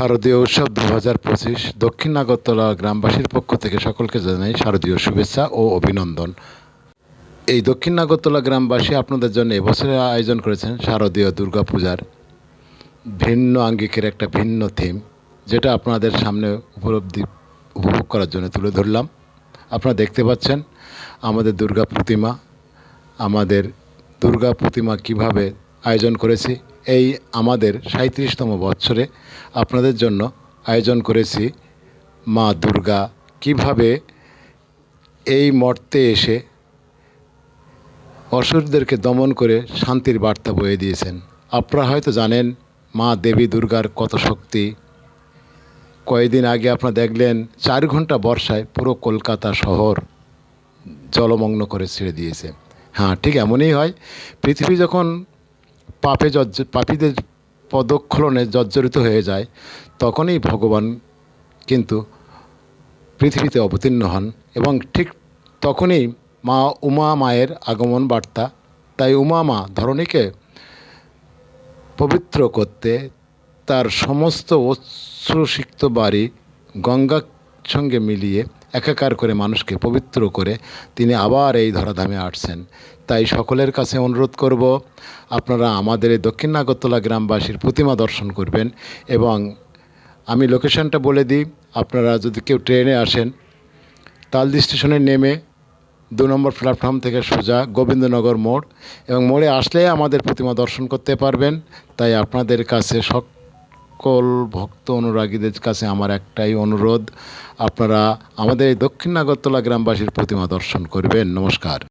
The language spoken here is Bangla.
শারদীয় উৎসব 2025 দক্ষিণ নাগরতলা গ্রামবাসীর পক্ষ থেকে সকলকে জানাই শারদীয় শুভেচ্ছা ও অভিনন্দন। এই দক্ষিণ নাগরতলা গ্রামবাসী আপনাদের জন্য এবছরে আয়োজন করেছেন শারদীয় দুর্গাপূজার ভিন্ন আঙ্গিকের একটা ভিন্ন থিম, যেটা আপনাদের সামনে উপভোগ করার জন্য তুলে ধরলাম। আপনারা দেখতে পাচ্ছেন আমাদের দুর্গা প্রতিমা কীভাবে আয়োজন করেছি। এই আমাদের 37তম বৎসরে আপনাদের জন্য আয়োজন করেছি মা দুর্গা কীভাবে এই মর্তে এসে অসুরদেরকে দমন করে শান্তির বার্তা বয়ে দিয়েছেন। আপনারা হয়তো জানেন মা দেবী দুর্গার কত শক্তি। কয়েকদিন আগে আপনারা দেখলেন 4 ঘন্টা বর্ষায় পুরো কলকাতা শহর জলমগ্ন করে ছেড়ে দিয়েছে। হ্যাঁ, ঠিক এমনই হয়। পৃথিবী যখন পাপীদের পদক্ষলনে জর্জরিত হয়ে যায়, তখনই ভগবান কিন্তু পৃথিবীতে অবতীর্ণ হন এবং ঠিক তখনই মা উমা মায়ের আগমন বার্তা। তাই উমা মা ধরণীকে পবিত্র করতে তার সমস্ত অশ্রুসিক্ত বাড়ি গঙ্গার সঙ্গে মিলিয়ে একাকার করে মানুষকে পবিত্র করে তিনি আবার এই ধরাধামে আসছেন। তাই সকলের কাছে অনুরোধ করব, আপনারা আমাদের এই দক্ষিণ নাগরতলা গ্রামবাসীর প্রতিমা দর্শন করবেন। এবং আমি লোকেশনটা বলে দিই, আপনারা যদি কেউ ট্রেনে আসেন, তালদি স্টেশনে নেমে 2 নম্বর প্ল্যাটফর্ম থেকে সোজা গোবিন্দনগর মোড়, এবং মোড়ে আসলে আমাদের প্রতিমা দর্শন করতে পারবেন। তাই আপনাদের কাছে সকল ভক্ত অনুরাগীদের কাছে আমার একটাই অনুরোধ, আপনারা আমাদের এই দক্ষিণ নাগরতলা গ্রামবাসীর প্রতিমা দর্শন করবেন। নমস্কার।